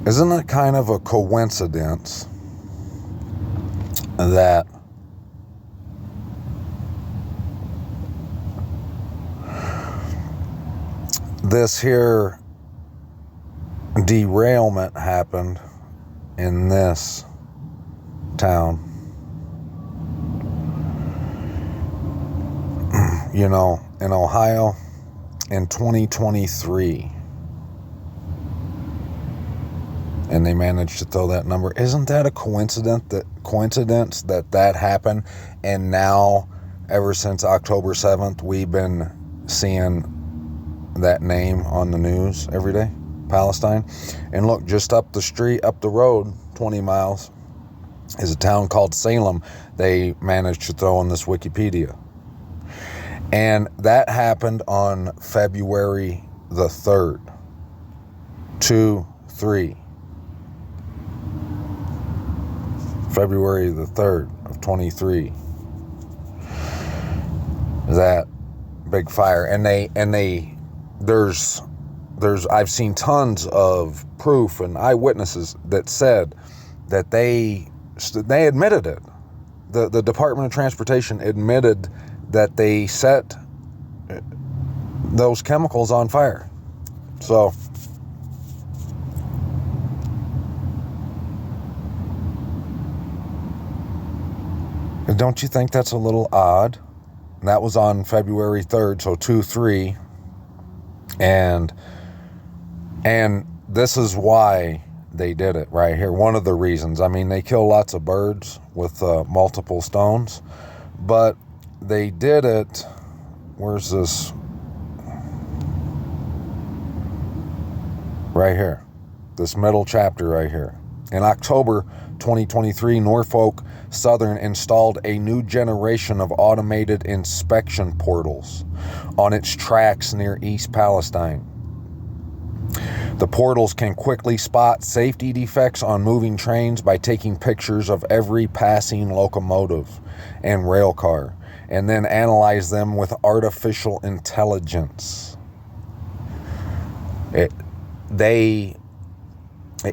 Isn't it kind of a coincidence that this here derailment happened in this town? You know, in Ohio in 2023. And they managed to throw that number. Isn't that a coincidence that happened? And now, ever since October 7th, we've been seeing that name on the news every day, Palestine. And look, just up the street, up the road, 20 miles, is a town called Salem. They managed to throw in this Wikipedia. And that happened on February the 3rd. 2-3. February the 3rd of 23. That big fire. And there's I've seen tons of proof and eyewitnesses that said that they admitted it. The Department of Transportation admitted that they set those chemicals on fire. So don't you think that's a little odd? And that was on February 3rd, so 2-3. And this is why they did it right here. One of the reasons. I mean, they kill lots of birds with multiple stones, but they did it. Where's this? Right here. This middle chapter right here. In October 2023, Norfolk Southern installed a new generation of automated inspection portals on its tracks near East Palestine. The portals can quickly spot safety defects on moving trains by taking pictures of every passing locomotive and rail car, and then analyze them with artificial intelligence.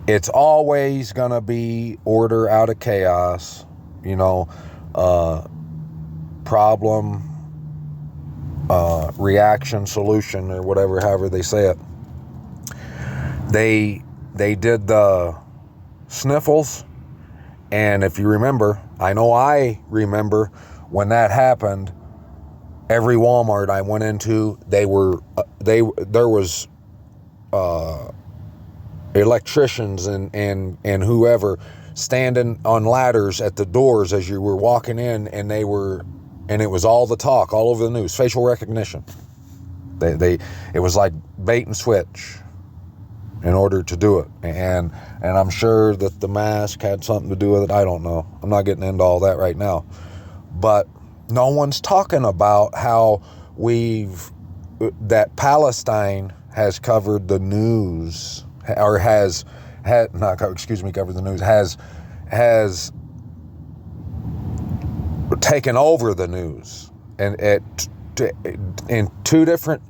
It's always going to be order out of chaos, you know, problem, reaction, solution, or whatever, however they say it. They did the sniffles, and if you remember, I know I remember when that happened, every Walmart I went into, there was electricians and whoever standing on ladders at the doors as you were walking in, and it was all the talk all over the news, facial recognition. It was like bait and switch in order to do it, and I'm sure that the mask had something to do with it. I don't know. I'm not getting into all that right now, but no one's talking about how that Palestine has covered the news, or has taken over the news, and in two different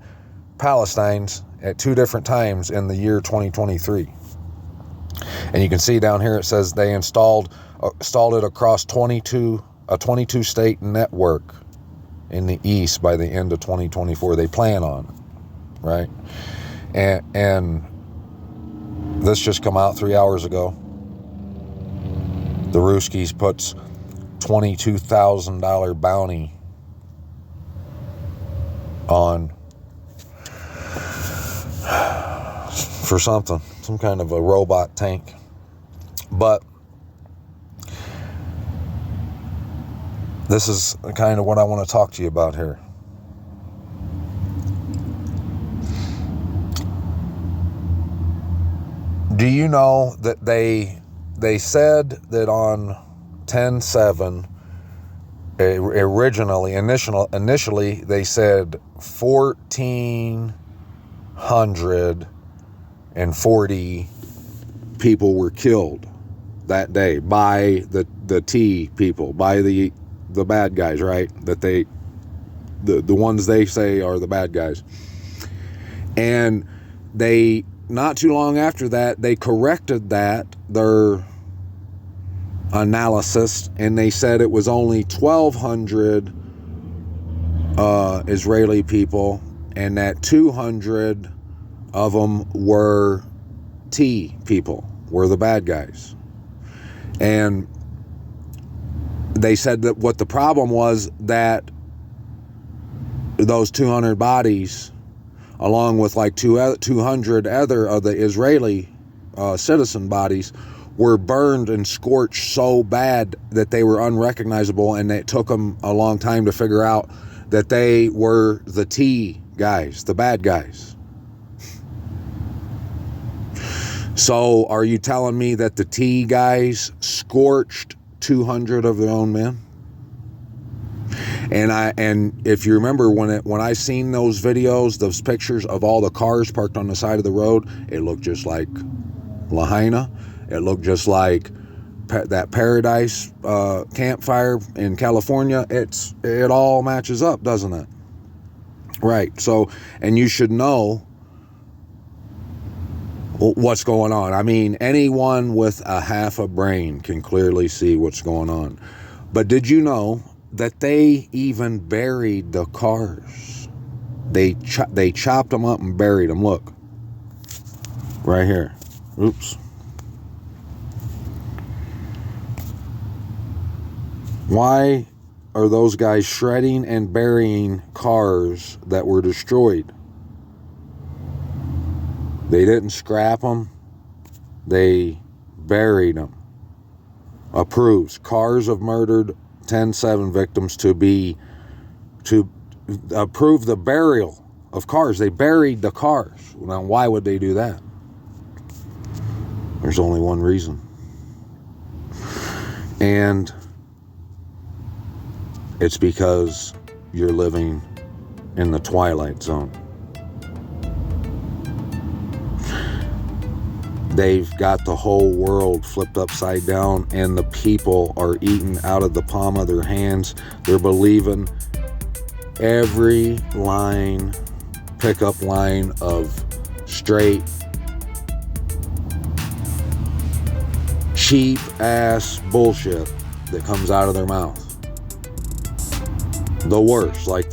Palestines at two different times in the year 2023. And you can see down here it says they installed it across a 22 state network in the east by the end of 2024. They plan on it, right? And this just come out 3 hours ago. The Ruskies puts $22,000 bounty on for something, some kind of a robot tank. But this is kind of what I want to talk to you about here. Do you know that they said that on 10/7, initially they said 1,440 people were killed that day by the T people, by the bad guys, right? That the ones they say are the bad guys. And they not too long after that, they corrected their analysis, and they said it was only 1,200 Israeli people, and that 200 of them were T people, were the bad guys. And they said that what the problem was, that those 200 bodies, along with like 200 other of the Israeli citizen bodies, were burned and scorched so bad that they were unrecognizable, and it took them a long time to figure out that they were the T guys, the bad guys. So are you telling me that the T guys scorched 200 of their own men? And if you remember, when I seen those videos, those pictures of all the cars parked on the side of the road, it looked just like Lahaina. It looked just like that Paradise campfire in California. It all matches up, doesn't it? Right. So, and you should know what's going on. I mean, anyone with a half a brain can clearly see what's going on. But did you know that they even buried the cars? They chopped them up and buried them. Look, right here. Oops. Why are those guys shredding and burying cars that were destroyed? They didn't scrap them. They buried them. Approves. Cars of murdered 10/7 victims to approve the burial of cars. They buried the cars. Now, why would they do that? There's only one reason. And it's because you're living in the twilight zone. They've got the whole world flipped upside down, and the people are eating out of the palm of their hands. They're believing every line, pickup line of straight, cheap ass bullshit that comes out of their mouth. The worst, like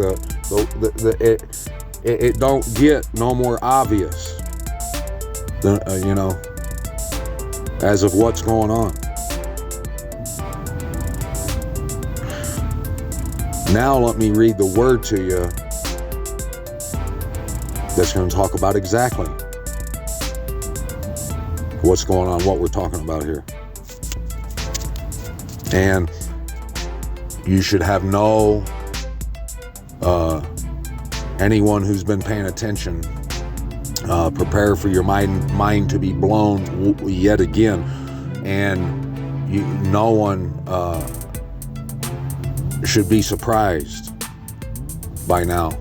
it don't get no more obvious than, as of what's going on. Now let me read the word to you that's going to talk about exactly what's going on, what we're talking about here. And you should have no anyone who's been paying attention, prepare for your mind to be blown yet again. And no one should be surprised by now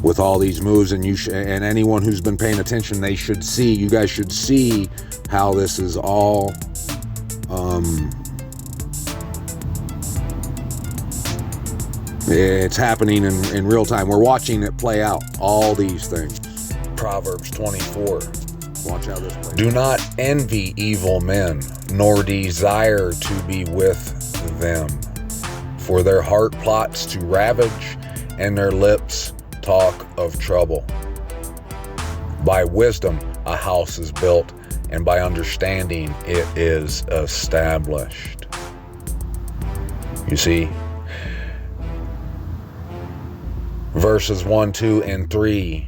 with all these moves. And and anyone who's been paying attention, you guys should see how this is all it's happening in real time. We're watching it play out, all these things. Proverbs 24. Watch how this plays. Do not envy evil men, nor desire to be with them. For their heart plots to ravage, and their lips talk of trouble. By wisdom a house is built, and by understanding it is established. You see? Verses 1, 2, and 3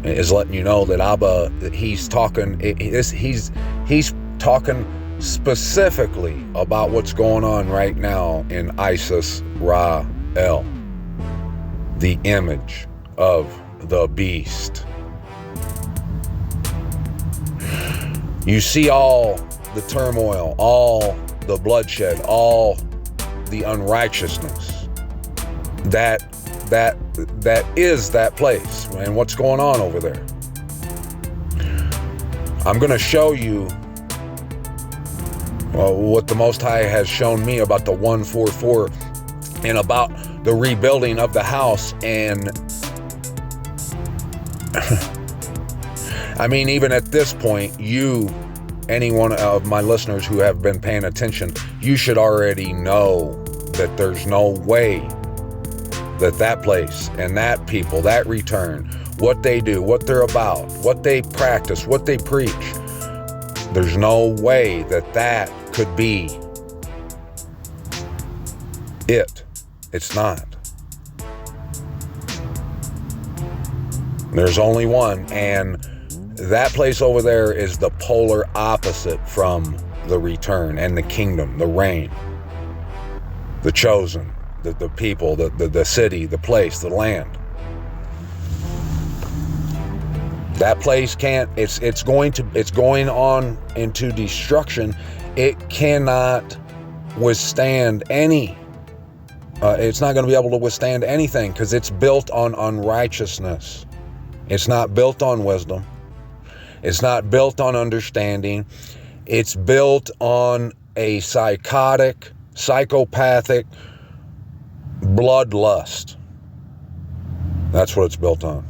is letting you know that Abba, he's talking specifically about what's going on right now in Isis Ra El, the image of the beast. You see all the turmoil, all the bloodshed, all the unrighteousness that is that place and what's going on over there. I'm going to show you what the Most High has shown me about the 144 and about the rebuilding of the house. And I mean, even at this point, any one of my listeners who have been paying attention, you should already know that there's no way that place and that people, that return, what they do, what they're about, what they practice, what they preach, there's no way that could be it. It's not. There's only one, and that place over there is the polar opposite from the return and the kingdom, the reign, the chosen, the people, the city, the place, the land. That place can't, it's going on into destruction. It cannot withstand it's not going to be able to withstand anything, because it's built on unrighteousness. It's not built on wisdom. It's not built on understanding. It's built on a psychotic, psychopathic bloodlust. That's what it's built on.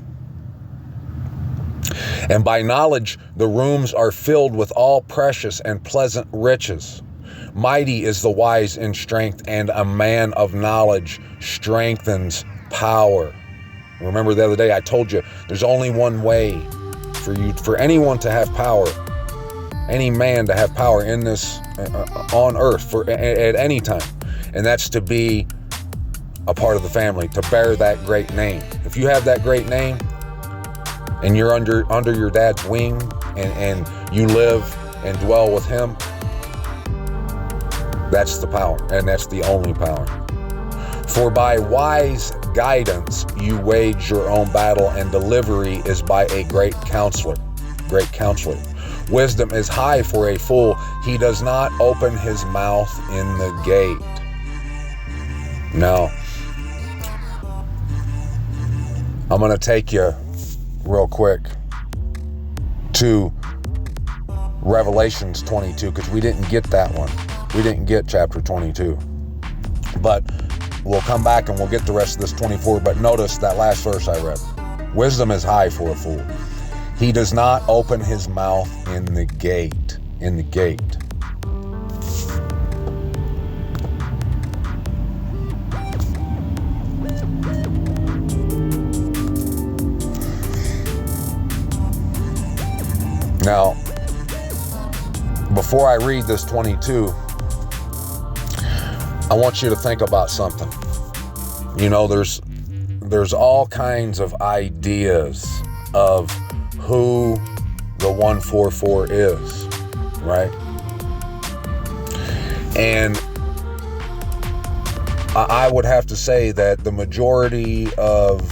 And by knowledge, the rooms are filled with all precious and pleasant riches. Mighty is the wise in strength, and a man of knowledge strengthens power. Remember the other day I told you there's only one way for anyone to have power, any man to have power in this on earth at any time, and that's to be a part of the family, to bear that great name. If you have that great name and you're under your dad's wing and you live and dwell with him, that's the power, and that's the only power. For by wise guidance you wage your own battle, and delivery is by a great counselor. Wisdom is high for a fool. He does not open his mouth in the gate. Now, I'm going to take you real quick to Revelations 22, because we didn't get that one. We didn't get chapter 22. But we'll come back and we'll get the rest of this 24. But notice that last verse I read. Wisdom is high for a fool. He does not open his mouth in the gate. In the gate. Now, before I read this 22, I want you to think about something. You know, there's all kinds of ideas of who the 144 is, right? And I would have to say that the majority of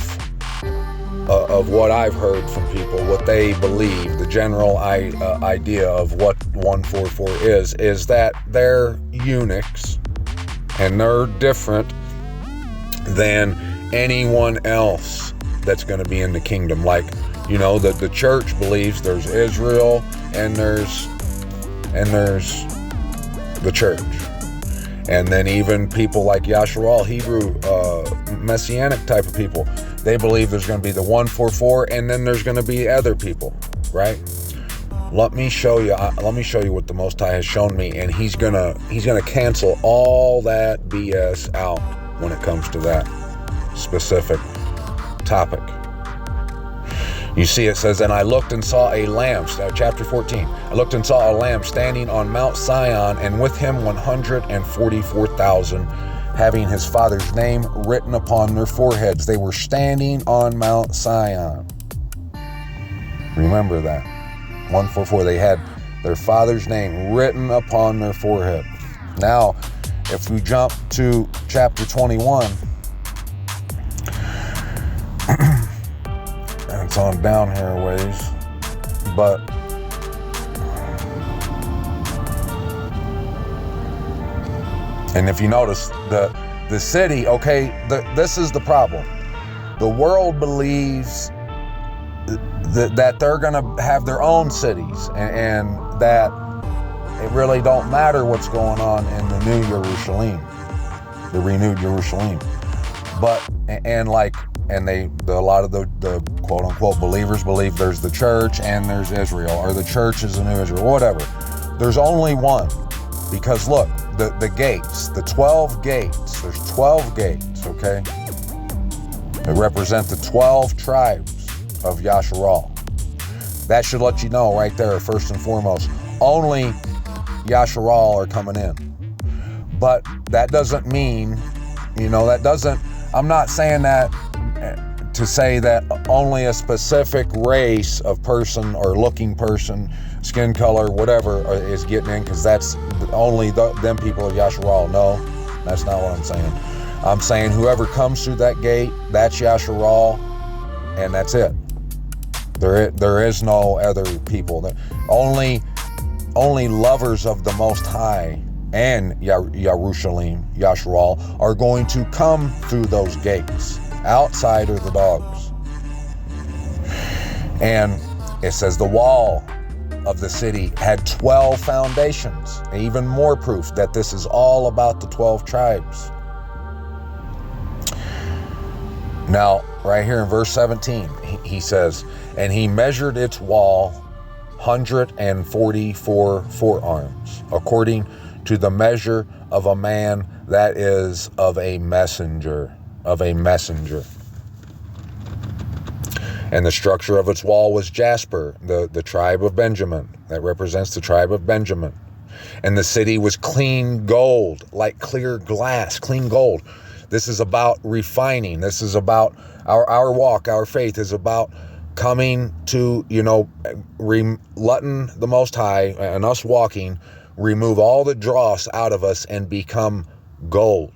what I've heard from people, what they believe, the general idea of what 144 is that they're eunuchs, and they're different than anyone else that's going to be in the kingdom. Like, you know, the church believes there's Israel and there's the church. And then even people like Yasharal, Hebrew, Messianic type of people, they believe there's going to be the 144, and then there's going to be other people, right? Let me show you what the Most High has shown me, and he's gonna cancel all that BS out when it comes to that specific topic. You see, it says, and I looked and saw a lamb, chapter 14. I looked and saw a lamb standing on Mount Sion, and with him 144,000, having his father's name written upon their foreheads. They were standing on Mount Sion. Remember that. 144, they had their father's name written upon their forehead. Now, if we jump to chapter 21, and it's on down here a ways, but and if you notice, the city, okay, this is the problem. The world believes that they're going to have their own cities, and that it really don't matter what's going on in the new Jerusalem, the renewed Jerusalem. But, and like and a lot of the quote unquote believers believe there's the church and there's Israel, or the church is the new Israel, whatever. There's only one, because look, the gates, the 12 gates, there's 12 gates, okay? They represent the 12 tribes of Yasharal. That should let you know right there, first and foremost, only Yasharal are coming in. But that doesn't mean, I'm not saying that to say that only a specific race of person or looking person, skin color, whatever, is getting in, because that's only them people of Yasharal. No, that's not what I'm saying. I'm saying whoever comes through that gate, that's Yasharal, and that's it. There is no other people. Only lovers of the Most High and Yerushalayim, Yasharal, are going to come through those gates. Outside are the dogs. And it says the wall of the city had 12 foundations. Even more proof that this is all about the 12 tribes. Now, right here in verse 17, he says, and he measured its wall 144 forearms, according to the measure of a man, that is, of a messenger. And the structure of its wall was jasper, the tribe of Benjamin. That represents the tribe of Benjamin. And the city was clean gold, like clear glass, clean gold. This is about refining. This is about our walk. Our faith is about coming to, letting the Most High and us walking, remove all the dross out of us and become gold.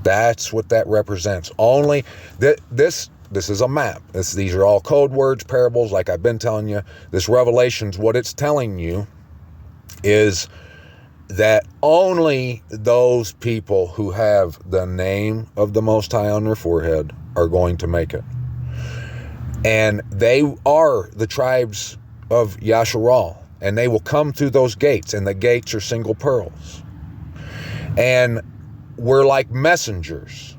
That's what that represents. Only this is a map. These are all code words, parables, like I've been telling you. This Revelation's what it's telling you is that only those people who have the name of the Most High on their forehead are going to make it. And they are the tribes of Yasharal, and they will come through those gates, and the gates are single pearls. And we're like messengers.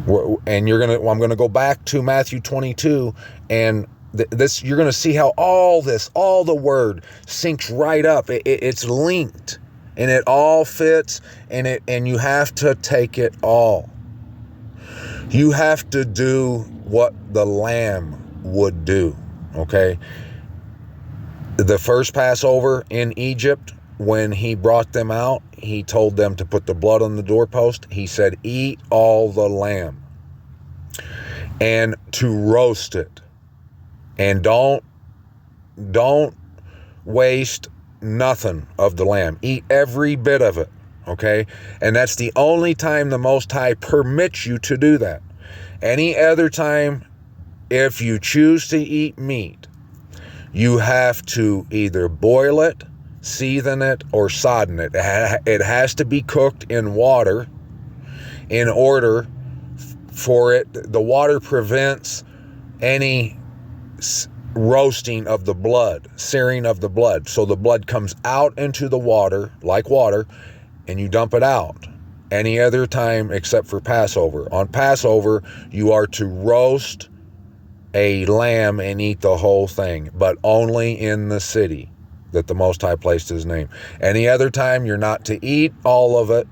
And I'm going to go back to Matthew 22, and this, you're going to see how all the word syncs right up. It's linked, and it all fits, and you have to take it all. You have to do what the Lamb would do, okay? The first Passover in Egypt, when he brought them out, he told them to put the blood on the doorpost. He said, eat all the lamb, and to roast it. And don't waste nothing of the lamb. Eat every bit of it, okay? And that's the only time the Most High permits you to do that. Any other time, if you choose to eat meat, you have to either boil it, season it, or sodden it. It has to be cooked in water in order for it. The water prevents any roasting of the blood, searing of the blood. So the blood comes out into the water, like water, and you dump it out. Any other time except for Passover. On Passover, you are to roast a lamb and eat the whole thing, but only in the city that the Most High placed his name. Any other time, you're not to eat all of it.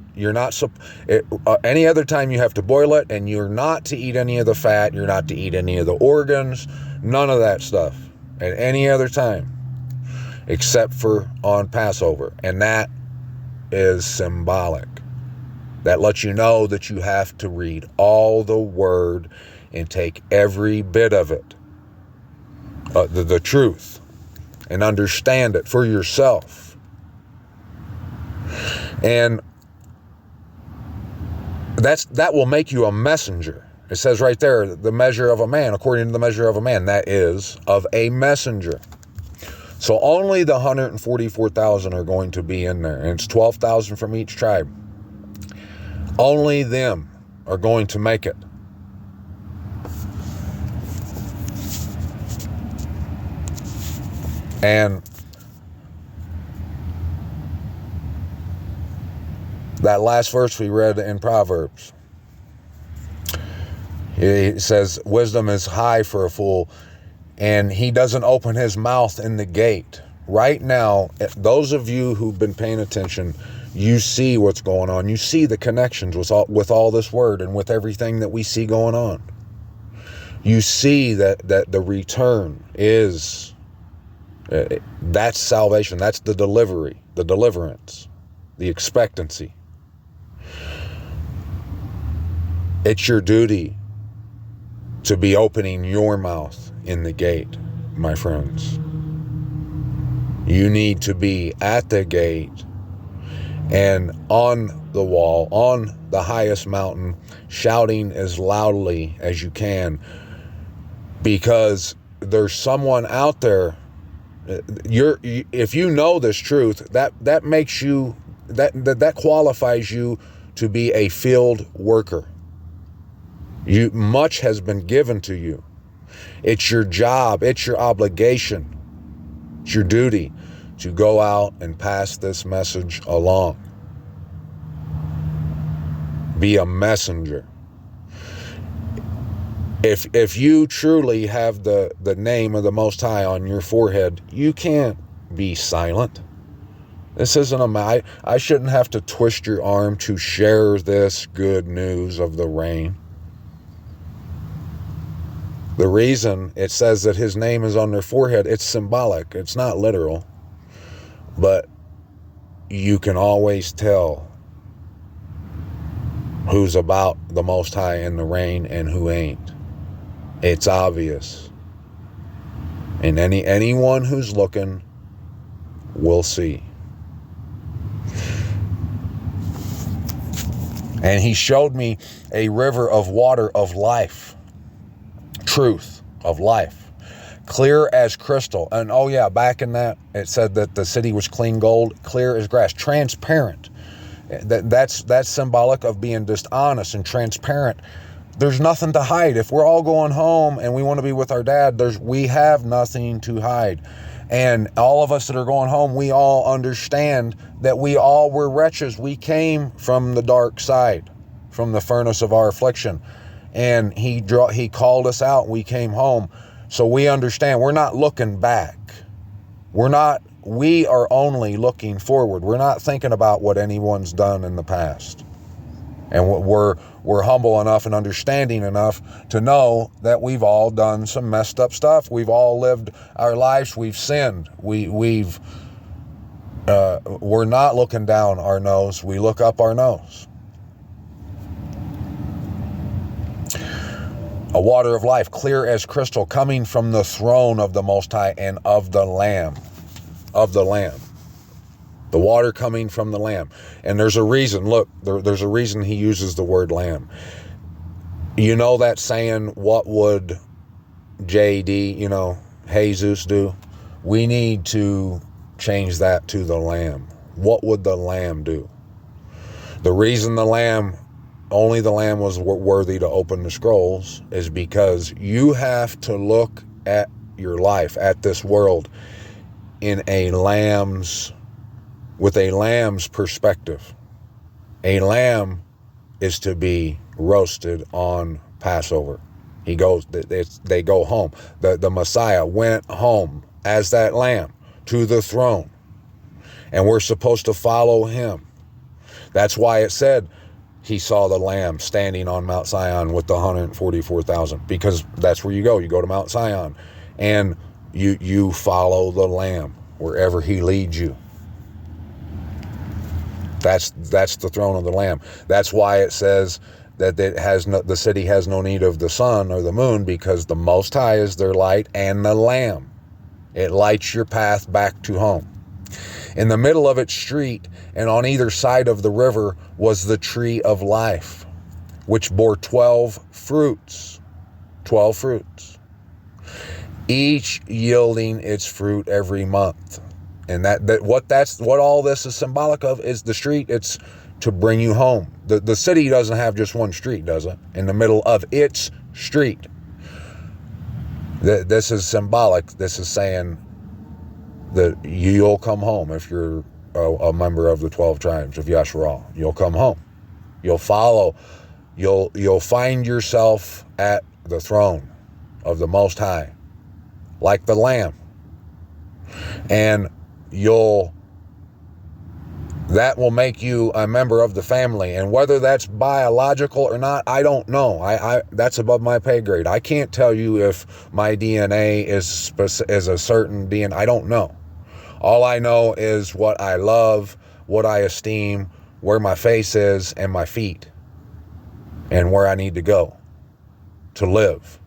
Any other time, you have to boil it, and you're not to eat any of the fat. You're not to eat any of the organs, none of that stuff at any other time except for on Passover. And that is symbolic. That lets you know that you have to read all the word and take every bit of it, the truth, and understand it for yourself. And that will make you a messenger. It says right there, the measure of a man, according to the measure of a man, that is, of a messenger. So only the 144,000 are going to be in there, and it's 12,000 from each tribe. Only them are going to make it. And that last verse we read in Proverbs, It says wisdom is high for a fool, and he doesn't open his mouth in the gate. Right now, those of you who've been paying attention, you see what's going on. You see the connections with all this word and with everything that we see going on. You see that the return is, that's salvation. That's the delivery, the deliverance, the expectancy. It's your duty to be opening your mouth in the gate, my friends. You need to be at the gate and on the wall, on the highest mountain, shouting as loudly as you can, because there's someone out there. If you know this truth, that makes you, that qualifies you to be a field worker. Much has been given to you. It's your job, it's your obligation, it's your duty to go out and pass this message along. Be a messenger. If you truly have the name of the Most High on your forehead, you can't be silent. This isn't I shouldn't have to twist your arm to share this good news of the rain. The reason it says that his name is on their forehead, it's symbolic. It's not literal. But you can always tell who's about the Most High in the rain and who ain't. It's obvious. And anyone who's looking will see. And he showed me a river of water of life. Truth of life, clear as crystal. And oh yeah, back in that it said that the city was clean gold, clear as glass, transparent. That's symbolic of being dishonest and transparent. There's nothing to hide. If we're all going home and we want to be with our dad, we have nothing to hide. And all of us that are going home, we all understand that we all were wretches. We came from the dark side, from the furnace of our affliction. And he called us out and we came home. So we understand we're not looking back. We are only looking forward. We're not thinking about what anyone's done in the past. And we're humble enough and understanding enough to know that we've all done some messed up stuff. We've all lived our lives. We've sinned. We're not looking down our nose. We look up our nose. A water of life, clear as crystal, coming from the throne of the Most High and of the Lamb. Of the Lamb. The water coming from the Lamb. And there's a reason, look, there's a reason he uses the word Lamb. You know that saying, what would JD, Jesus do? We need to change that to the Lamb. What would the Lamb do? The reason only the Lamb was worthy to open the scrolls is because you have to look at your life, at this world, with a lamb's perspective. A lamb is to be roasted on Passover. They go home. The Messiah went home as that lamb to the throne, and we're supposed to follow him. That's why it said he saw the Lamb standing on Mount Zion with the 144,000, because that's where you go. You go to Mount Zion and you follow the Lamb wherever he leads you. That's the throne of the Lamb. That's why it says that the city has no need of the sun or the moon, because the Most High is their light and the Lamb. It lights your path back to home. In the middle of its street and on either side of the river was the tree of life, which bore 12 fruits. 12 fruits. Each yielding its fruit every month. And what all this is symbolic of is the street. It's to bring you home. The city doesn't have just one street, does it? In the middle of its street. This is symbolic. This is saying that you'll come home if you're a member of the 12 tribes of Yasharal. You'll come home. You'll follow you'll find yourself at the throne of the Most High, like the Lamb. And that will make you a member of the family. And whether that's biological or not, I don't know. That's above my pay grade. I can't tell you if my DNA is a certain DNA. I don't know. All I know is what I love, what I esteem, where my face is, and my feet, and where I need to go to live.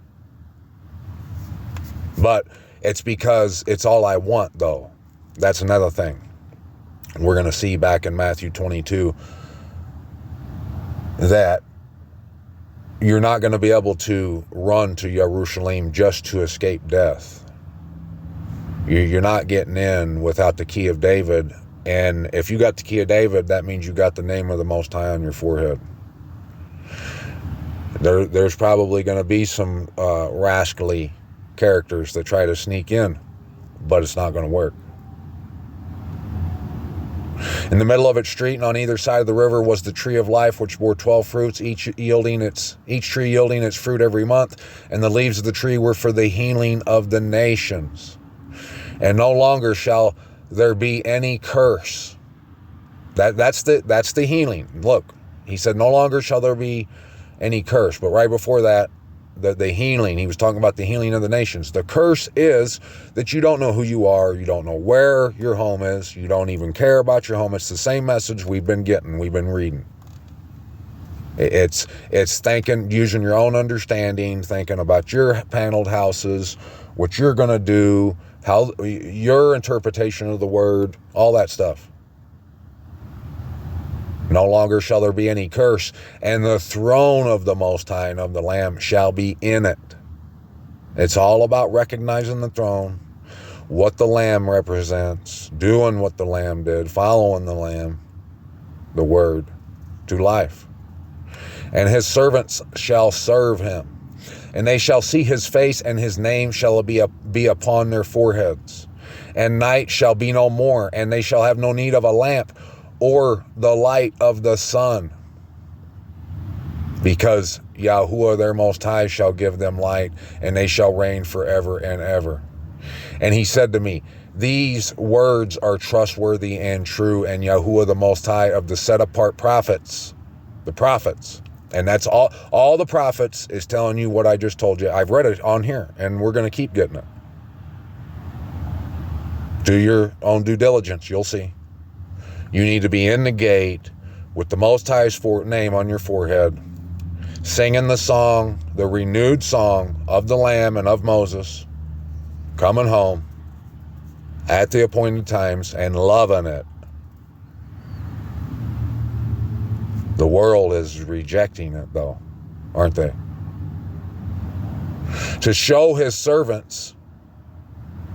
But it's because it's all I want, though. That's another thing. We're going to see back in Matthew 22 that you're not going to be able to run to Jerusalem just to escape death. You're not getting in without the key of David. And if you got the key of David, that means you got the name of the Most High on your forehead. There's probably going to be some rascally characters that try to sneak in, but it's not going to work. In the middle of its street and on either side of the river was the tree of life, which bore 12 fruits, each tree yielding its fruit every month. And the leaves of the tree were for the healing of the nations. And no longer shall there be any curse. That's the healing. Look, he said, no longer shall there be any curse. But right before that, the healing, he was talking about the healing of the nations. The curse is that you don't know who you are. You don't know where your home is. You don't even care about your home. It's the same message we've been getting, we've been reading. It's thinking, using your own understanding, thinking about your paneled houses, what you're going to do, how your interpretation of the word, all that stuff. No longer shall there be any curse, and the throne of the Most High and of the Lamb shall be in it. It's all about recognizing the throne, what the Lamb represents, doing what the Lamb did, following the Lamb, the Word, to life. And his servants shall serve him, and they shall see his face, and his name shall be upon their foreheads. And night shall be no more, and they shall have no need of a lamp, or the light of the sun, because Yahuwah their Most High shall give them light, and they shall reign forever and ever. And he said to me, these words are trustworthy and true, and Yahuwah the Most High of the set apart prophets, the prophets, and that's all the prophets is telling you what I just told you. I've read it on here, and we're going to keep getting it. Do your own due diligence, you'll see. You need to be in the gate with the Most High's name on your forehead, singing the song, the renewed song of the Lamb and of Moses, coming home at the appointed times and loving it. The world is rejecting it, though, aren't they? To show his servants,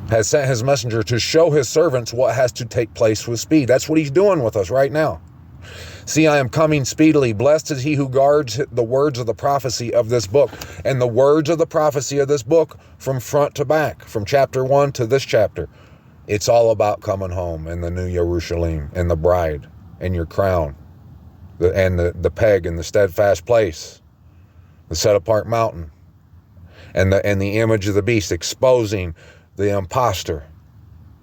has sent his messenger to show his servants what has to take place with speed. That's what he's doing with us right now. See, I am coming speedily. Blessed is he who guards the words of the prophecy of this book. And the words of the prophecy of this book, from front to back, from chapter 1 to this chapter, it's all about coming home and the new Jerusalem and the bride and your crown, the peg and the steadfast place, the set apart mountain, and the image of the beast, exposing the imposter,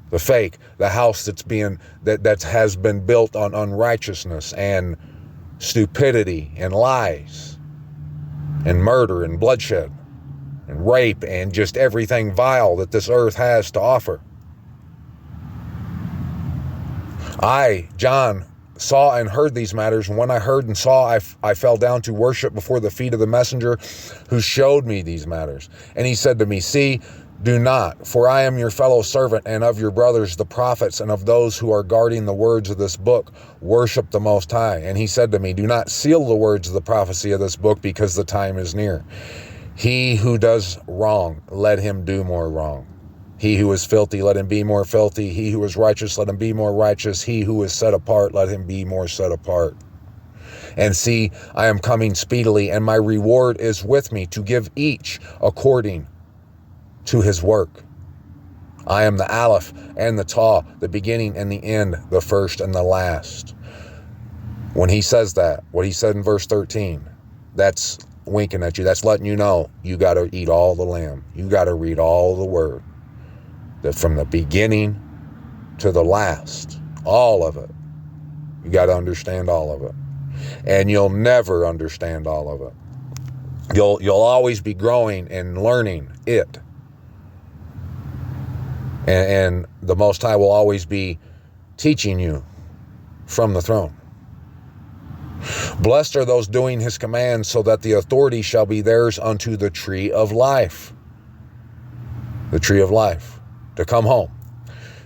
the fake, the house that has been built on unrighteousness and stupidity and lies and murder and bloodshed and rape and just everything vile that this earth has to offer. I, John, saw and heard these matters, and when I heard and saw, I fell down to worship before the feet of the messenger who showed me these matters. And he said to me, see, do not, for I am your fellow servant and of your brothers the prophets and of those who are guarding the words of this book. Worship the Most High. And he said to me, do not seal the words of the prophecy of this book, because the time is near. He who does wrong, let him do more wrong. He who is filthy, let him be more filthy. He who is righteous, let him be more righteous. He who is set apart, let him be more set apart. And see, I am coming speedily, and my reward is with me to give each according to his work. I am the Aleph and the Taw, the beginning and the end, the first and the last. When he says that, what he said in verse 13, That's winking at you. That's letting you know you got to eat all the lamb. You got to read all the word. That from the beginning to the last, all of it. You got to understand all of it. And you'll never understand all of it. You'll always be growing and learning it. And the Most High will always be teaching you from the throne. Blessed are those doing his commands, so that the authority shall be theirs unto the tree of life. The tree of life. To come home.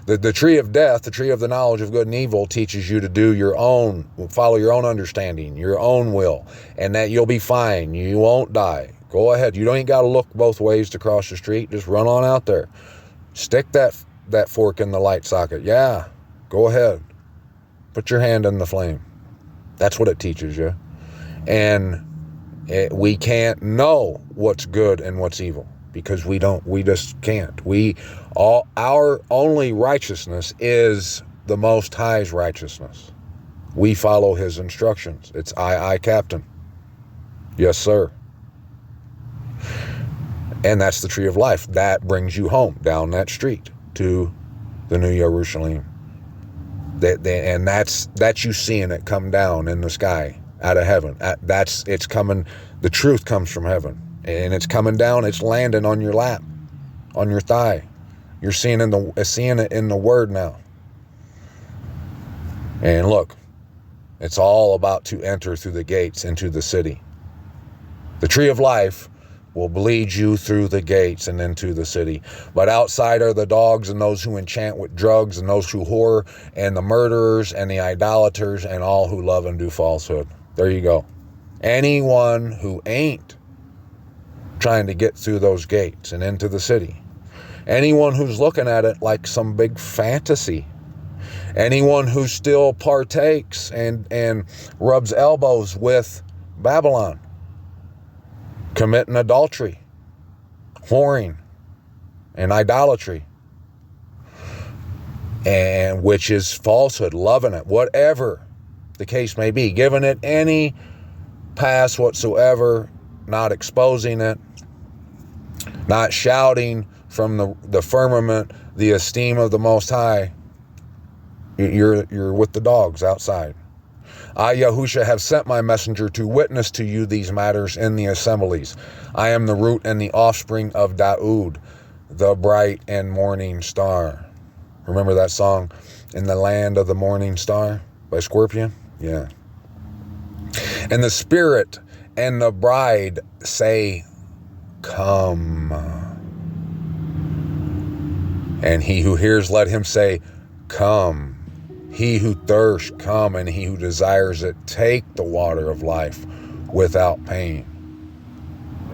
The tree of death, the tree of the knowledge of good and evil, teaches you to do your own, follow your own understanding, your own will, and that you'll be fine. You won't die. Go ahead. You don't even got to look both ways to cross the street. Just run on out there. Stick that fork in the light socket. Yeah, go ahead. Put your hand in the flame. That's what it teaches you. And we can't know what's good and what's evil because we just can't. Our only righteousness is the Most High's righteousness. We follow his instructions. It's I, Captain. Yes, sir. And that's the tree of life. That brings you home down that street to the New Jerusalem. And that's you seeing it come down in the sky out of heaven. It's coming. The truth comes from heaven, and it's coming down. It's landing on your lap, on your thigh. You're seeing it in the Word now. And look, it's all about to enter through the gates into the city. The tree of life will lead you through the gates and into the city. But outside are the dogs and those who enchant with drugs and those who whore and the murderers and the idolaters and all who love and do falsehood. There you go. Anyone who ain't trying to get through those gates and into the city. Anyone who's looking at it like some big fantasy. Anyone who still partakes and rubs elbows with Babylon. Committing adultery, whoring, and idolatry, and which is falsehood, loving it, whatever the case may be, giving it any pass whatsoever, not exposing it, not shouting from the firmament the esteem of the Most High. You're with the dogs outside. I, Yahusha, have sent my messenger to witness to you these matters in the assemblies. I am the root and the offspring of Daoud, the bright and morning star. Remember that song, In the Land of the Morning Star by Scorpion? Yeah. And the Spirit and the bride say, come. And he who hears, let him say, come. He who thirsts, come, and he who desires it, take the water of life without pain.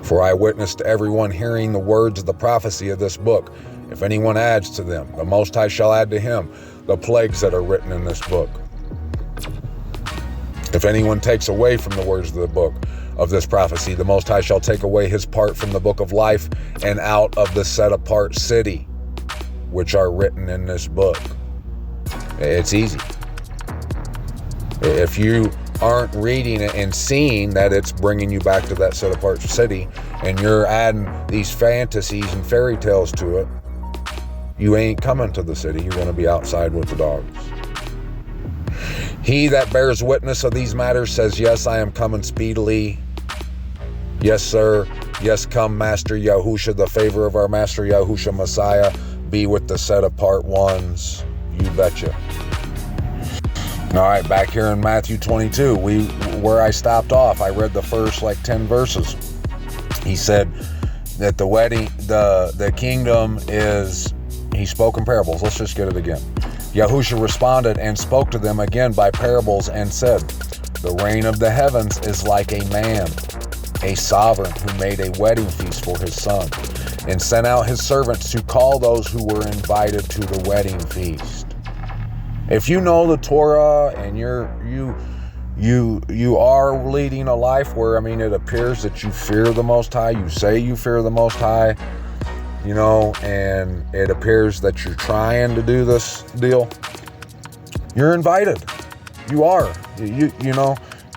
For I witness to everyone hearing the words of the prophecy of this book. If anyone adds to them, the Most High shall add to him the plagues that are written in this book. If anyone takes away from the words of the book of this prophecy, the Most High shall take away his part from the book of life and out of the set-apart city, which are written in this book. It's easy. If you aren't reading it and seeing that it's bringing you back to that set-apart city, and you're adding these fantasies and fairy tales to it, you ain't coming to the city. You're going to be outside with the dogs. He that bears witness of these matters says, yes, I am coming speedily. Yes, sir. Yes, come, Master Yahusha, the favor of our Master Yahusha Messiah be with the set-apart ones. You betcha. All right, back here in Matthew 22, where I stopped off, I read the first 10 verses. He said that the wedding, the kingdom is, he spoke in parables. Let's just get it again. Yahusha responded and spoke to them again by parables and said, the reign of the heavens is like a man, a sovereign who made a wedding feast for his son and sent out his servants to call those who were invited to the wedding feast. If you know the Torah and you are leading a life where, it appears that you fear the Most High, you say you fear the Most High, and it appears that you're trying to do this deal, you're invited. You are.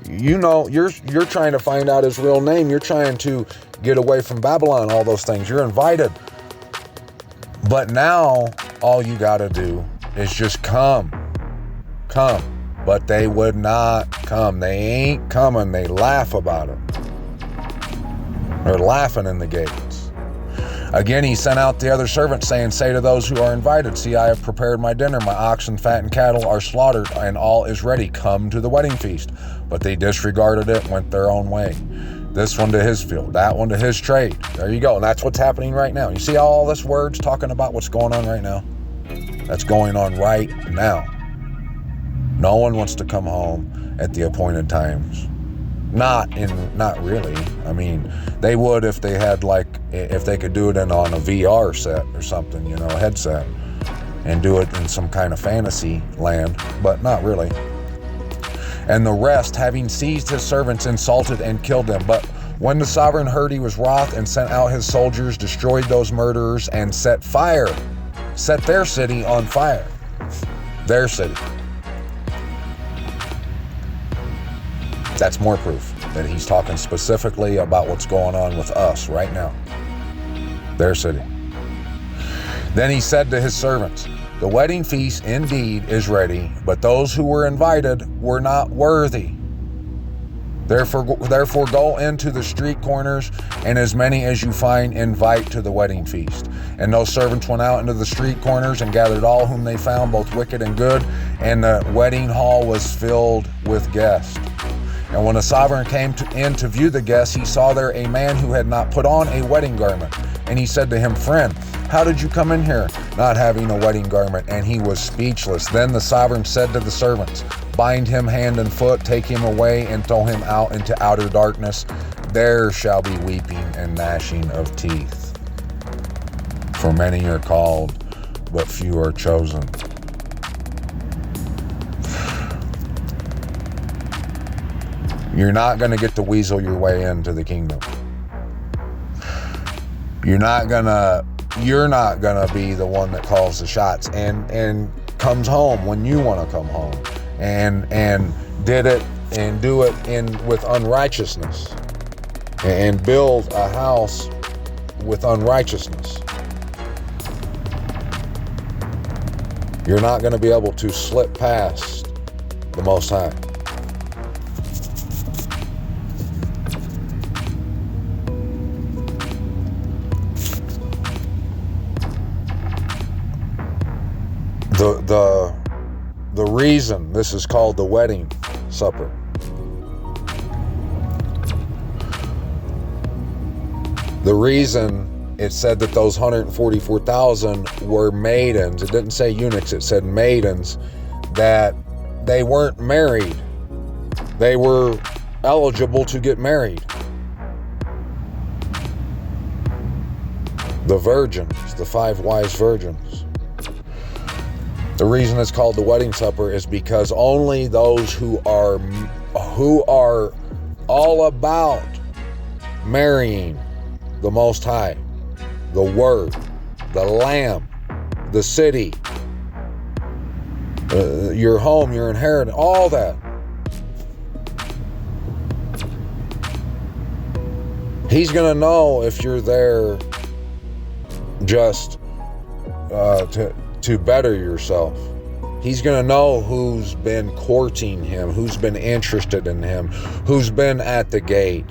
You know, you're trying to find out his real name. You're trying to get away from Babylon, all those things. You're invited. But now, all you got to do is just come. Come. But they would not come. They ain't coming. They laugh about it. They're laughing in the gates. Again, he sent out the other servants, saying, say to those who are invited, see, I have prepared my dinner. My oxen, fat, and cattle are slaughtered, and all is ready. Come to the wedding feast. But they disregarded it, went their own way. This one to his field, that one to his trade. There you go. And that's what's happening right now. You see all this words talking about what's going on right now? That's going on right now. No one wants to come home at the appointed times. Not really. I mean, they would if they had if they could do it on a VR set or something, a headset, and do it in some kind of fantasy land, but not really. And the rest, having seized his servants, insulted and killed them. But when the sovereign heard, he was wroth and sent out his soldiers, destroyed those murderers, and set their city on fire. Their city. That's more proof that he's talking specifically about what's going on with us right now. Their city. Then he said to his servants, the wedding feast indeed is ready, but those who were invited were not worthy. Therefore go into the street corners, and as many as you find, invite to the wedding feast. And those servants went out into the street corners and gathered all whom they found, both wicked and good, and the wedding hall was filled with guests. And when the sovereign came in to view the guests, he saw there a man who had not put on a wedding garment. And he said to him, friend, how did you come in here not having a wedding garment? And he was speechless. Then the sovereign said to the servants, bind him hand and foot, take him away, and throw him out into outer darkness. There shall be weeping and gnashing of teeth. For many are called, but few are chosen. You're not going to get to weasel your way into the kingdom. You're not gonna be the one that calls the shots and comes home when you want to come home and did it and do it with unrighteousness and build a house with unrighteousness. You're not going to be able to slip past the Most High. The reason this is called the wedding supper, the reason it said that those 144,000 were maidens, it didn't say eunuchs, it said maidens, that they weren't married. They were eligible to get married. The virgins, the 5 wise virgins. The reason it's called the wedding supper is because only those who are all about marrying the Most High, the Word, the Lamb, the city, your home, your inheritance, all that. He's going to know if you're there just to better yourself. He's going to know who's been courting him, who's been interested in him, who's been at the gate,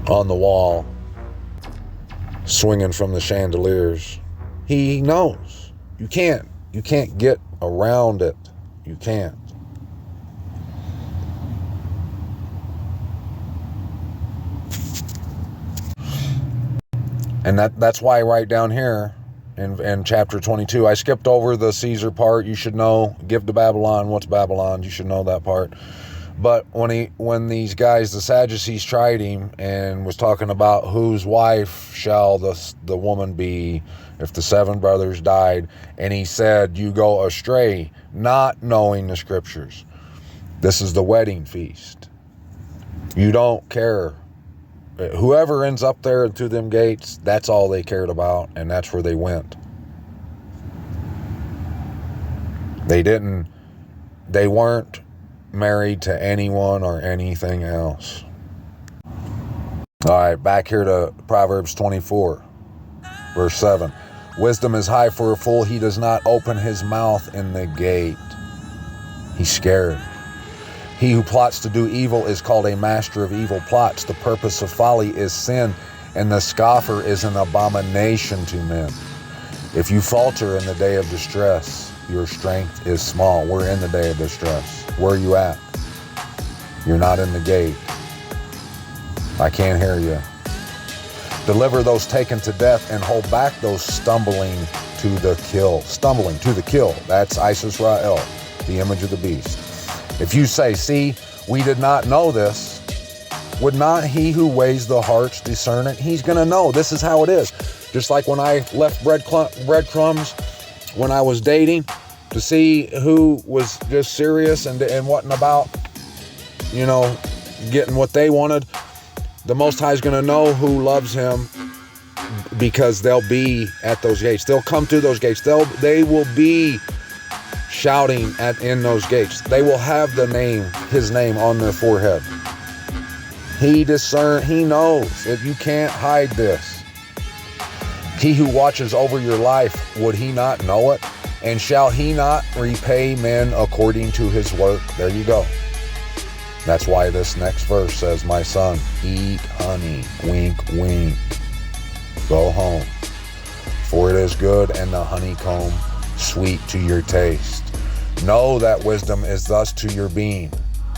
on the wall, swinging from the chandeliers. He knows. You can't get around it. You can't. And that's why right down here in chapter 22, I skipped over the Caesar part. You should know, give to Babylon what's Babylon. You should know that part. But when these guys, the Sadducees, tried him and was talking about whose wife shall the woman be if the 7 brothers died, and he said, you go astray, not knowing the scriptures. This is the wedding feast. You don't care. Whoever ends up there through them gates, that's all they cared about, and that's where they went. They weren't married to anyone or anything else. All right, back here to Proverbs 24, verse 7. Wisdom is high for a fool. He does not open his mouth in the gate. He's scared. He who plots to do evil is called a master of evil plots. The purpose of folly is sin, and the scoffer is an abomination to men. If you falter in the day of distress, your strength is small. We're in the day of distress. Where are you at? You're not in the gate. I can't hear you. Deliver those taken to death and hold back those stumbling to the kill. Stumbling to the kill. That's Isis Ra'el, the image of the beast. If you say, see, we did not know this, would not he who weighs the hearts discern it? He's going to know. This is how it is. Just like when I left breadcrumbs when I was dating to see who was just serious and wasn't about, getting what they wanted. The Most High is going to know who loves him because they'll be at those gates. They'll come to those gates. They will be shouting in those gates. They will have his name on their forehead. He knows that you can't hide this. He who watches over your life, would he not know it? And shall he not repay men according to his work? There you go. That's why this next verse says, my son, eat honey, wink, wink. Go home, for it is good, and the honeycomb sweet to your taste. Know that wisdom is thus to your being.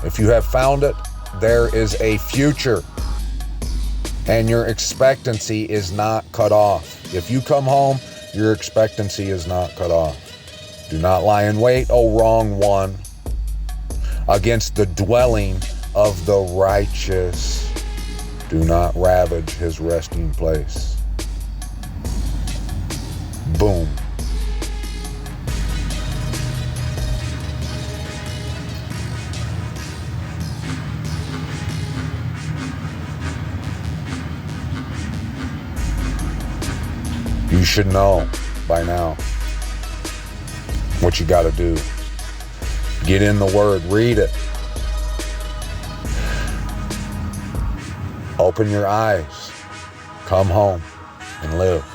If you have found it, there is a future, and your expectancy is not cut off. If you come home, your expectancy is not cut off. Do not lie in wait, O wrong one, against the dwelling of the righteous. Do not ravage his resting place. Boom. You should know by now what you got to do. Get in the Word, read it. Open your eyes, come home and live.